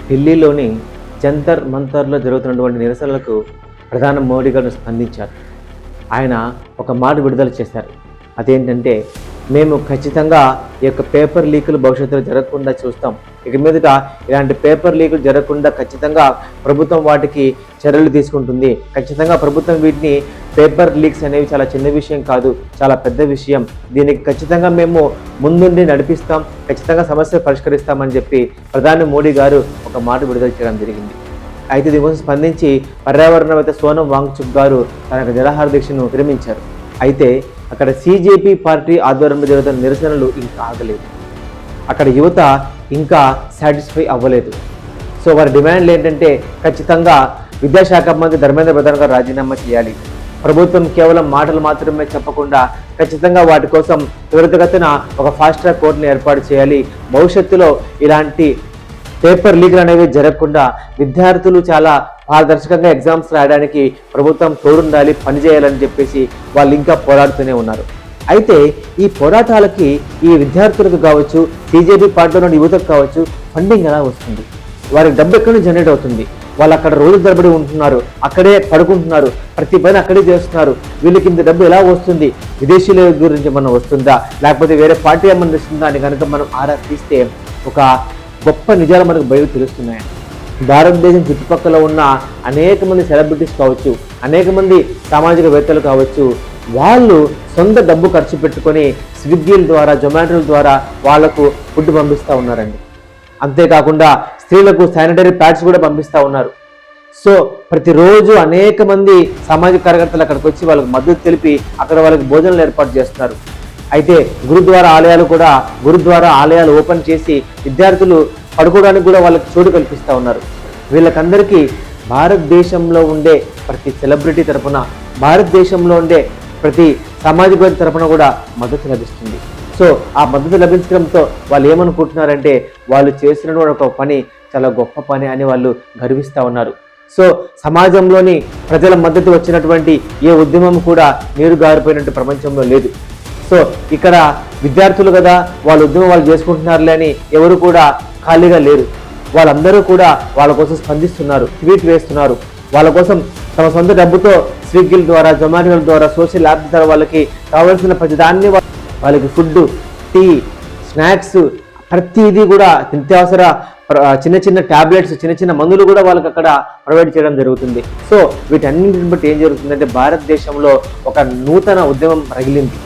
ఢిల్లీలోని జంతర్ మంతర్లో జరుగుతున్నటువంటి నిరసనలకు ప్రధాని మోడీ గారు స్పందించారు. ఆయన ఒక మాట విడుదల చేశారు. అదేంటంటే, మేము ఖచ్చితంగా ఈ యొక్క పేపర్ లీకులు భవిష్యత్తులో జరగకుండా చూస్తాం. ఇక మీదట ఇలాంటి పేపర్ లీకులు జరగకుండా ఖచ్చితంగా ప్రభుత్వం వాటికి చర్యలు తీసుకుంటుంది. ఖచ్చితంగా ప్రభుత్వం వీటిని పేపర్ లీక్స్ అనేవి చాలా చిన్న విషయం కాదు, చాలా పెద్ద విషయం. దీనికి ఖచ్చితంగా మేము ముందుండి నడిపిస్తాం, ఖచ్చితంగా సమస్య పరిష్కరిస్తామని చెప్పి ప్రధాని మోడీ గారు ఒక మాట విడుదల చేయడం జరిగింది. అయితే దీనికోసం స్పందించి పర్యావరణవేత్త సోనం వాంగ్చుక్ గారు తన నిరాహార దీక్షను విరమించారు. అయితే అక్కడ సిజేపీ పార్టీ ఆధ్వర్యంలో జరుగుతున్న నిరసనలు ఇంకా ఆగలేదు. అక్కడ యువత ఇంకా సాటిస్ఫై అవ్వలేదు. సో వారి డిమాండ్లు ఏంటంటే, ఖచ్చితంగా విద్యాశాఖ మంత్రి ధర్మేంద్ర ప్రధాన్ గారు రాజీనామా చేయాలి. ప్రభుత్వం కేవలం మాటలు మాత్రమే చెప్పకుండా ఖచ్చితంగా వాటి కోసం త్వరితగతిన ఒక ఫాస్ట్ ట్రాక్ కోర్టును ఏర్పాటు చేయాలి. భవిష్యత్తులో ఇలాంటి పేపర్ లీక్లు అనేవి జరగకుండా విద్యార్థులు చాలా పారదర్శకంగా ఎగ్జామ్స్ రాయడానికి ప్రభుత్వం తోడుండాలి, పనిచేయాలని చెప్పేసి వాళ్ళు ఇంకా పోరాడుతూనే ఉన్నారు. అయితే ఈ పోరాటాలకి ఈ విద్యార్థులకు కావచ్చు, సిజేపీ పార్టీలోని యువతకు కావచ్చు ఫండింగ్ ఎలా వస్తుంది? వారికి డబ్బు ఎక్కడి నుంచి జనరేట్ అవుతుంది? వాళ్ళు అక్కడ రోజు తరబడి ఉంటున్నారు, అక్కడే పడుకుంటున్నారు, ప్రతి పని అక్కడే చేస్తున్నారు. వీళ్ళకి ఇంత డబ్బు ఎలా వస్తుంది? విదేశీయుల గురించి మనం వస్తుందా, లేకపోతే వేరే పార్టీ ఏమన్నా వస్తుందా అని కనుక మనం ఆరా తీస్తే ఒక గొప్ప నిజాలు మనకు బయటకు తెలుస్తున్నాయి. భారతదేశం చుట్టుపక్కల ఉన్న అనేక మంది సెలబ్రిటీస్ కావచ్చు, అనేక మంది సామాజికవేత్తలు కావచ్చు, వాళ్ళు సొంత డబ్బు ఖర్చు పెట్టుకొని స్విగ్గీల ద్వారా, జొమాటోల ద్వారా వాళ్లకు ఫుడ్ పంపిస్తూ ఉన్నారండి. అంతేకాకుండా స్త్రీలకు శానిటరీ ప్యాడ్స్ కూడా పంపిస్తూ ఉన్నారు. సో ప్రతిరోజు అనేక మంది సామాజిక కార్యకర్తలు అక్కడికి వచ్చి వాళ్ళకి మద్దతు తెలిపి అక్కడ వాళ్ళకి భోజనాలు ఏర్పాటు చేస్తున్నారు. అయితే గురుద్వారా ఆలయాలు ఓపెన్ చేసి విద్యార్థులు పడుకోవడానికి కూడా వాళ్ళకి చోటు కల్పిస్తూ ఉన్నారు. వీళ్ళకందరికీ భారతదేశంలో ఉండే ప్రతి సెలబ్రిటీ తరపున, భారతదేశంలో ఉండే ప్రతి సామాజికవేత్త తరపున కూడా మద్దతు లభిస్తుంది. సో ఆ మద్దతు లభించడంతో వాళ్ళు ఏమనుకుంటున్నారంటే, వాళ్ళు చేసినటువంటి ఒక పని చాలా గొప్ప పని అని వాళ్ళు గర్విస్తూ ఉన్నారు. సో సమాజంలోని ప్రజల మద్దతు వచ్చినటువంటి ఏ ఉద్యమం కూడా నీరు గారిపోయినట్టు ప్రపంచంలో లేదు. సో ఇక్కడ విద్యార్థులు కదా, వాళ్ళ ఉద్యమం వాళ్ళు చేసుకుంటున్నారులే అని ఎవరు కూడా ఖాళీగా లేరు. వాళ్ళందరూ కూడా వాళ్ళ కోసం స్పందిస్తున్నారు, ట్వీట్ వేస్తున్నారు. వాళ్ళ కోసం తమ సొంత డబ్బుతో స్విగ్గీల ద్వారా, జొమాటోల ద్వారా, సోషల్ యాప్స్ ద్వారా వాళ్ళకి కావాల్సిన ప్రతిదాన్ని, వాళ్ళకి ఫుడ్, టీ, స్నాక్స్, ప్రతిదీ కూడా నిత్యావసర చిన్న చిన్న ట్యాబ్లెట్స్, చిన్న చిన్న మందులు కూడా వాళ్ళకి అక్కడ ప్రొవైడ్ చేయడం జరుగుతుంది. సో వీటన్నింటిని బట్టి ఏం జరుగుతుందంటే, భారతదేశంలో ఒక నూతన ఉద్యమం రగిలింది.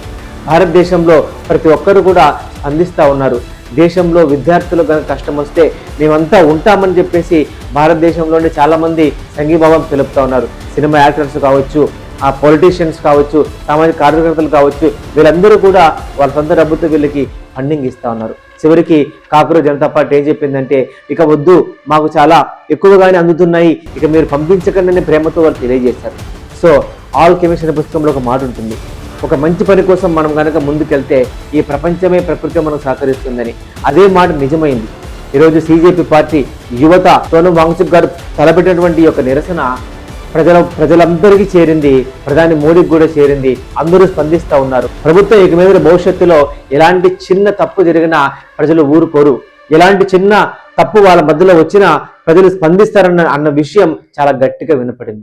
భారతదేశంలో ప్రతి ఒక్కరు కూడా స్పందిస్తూ ఉన్నారు. దేశంలో విద్యార్థులకు కష్టం వస్తే మేమంతా ఉంటామని చెప్పేసి భారతదేశంలోనే చాలామంది సంఘీభావం తెలుపుతూ ఉన్నారు. సినిమా యాక్టర్స్ కావచ్చు, ఆ పొలిటీషియన్స్ కావచ్చు, సామాజిక కార్యకర్తలు కావచ్చు, వీళ్ళందరూ కూడా వాళ్ళ సొంత డబ్బుతో వీళ్ళకి ఫండింగ్ ఇస్తూ ఉన్నారు. చివరికి కాక్రోజ్ జనతా పార్టీ ఏం చెప్పిందంటే, ఇక వద్దు, మాకు చాలా ఎక్కువగానే అందుతున్నాయి, ఇక మీరు పంపించకండి ప్రేమతో వాళ్ళు తెలియజేశారు. సో ఆల్ కెమిస్ట్ అనే పుస్తకంలో ఒక మాట ఉంటుంది, ఒక మంచి పని కోసం మనం కనుక ముందుకెళ్తే ఈ ప్రపంచమే ప్రకృతి మనకు సహకరిస్తుందని. అదే మాట నిజమైంది. ఈరోజు సిజేపీ పార్టీ యువత సోనం వాంగ్చుక్ గారు తలపెట్టినటువంటి యొక్క నిరసన ప్రజలందరికీ చేరింది, ప్రధాని మోడీకి కూడా చేరింది. అందరూ స్పందిస్తూ ఉన్నారు. ప్రభుత్వం ఇక మీద భవిష్యత్తులో ఎలాంటి చిన్న తప్పు జరిగినా ప్రజలు ఊరుకోరు. ఎలాంటి చిన్న తప్పు వాళ్ళ మధ్యలో వచ్చినా ప్రజలు స్పందిస్తారన్న విషయం చాలా గట్టిగా వినపడింది.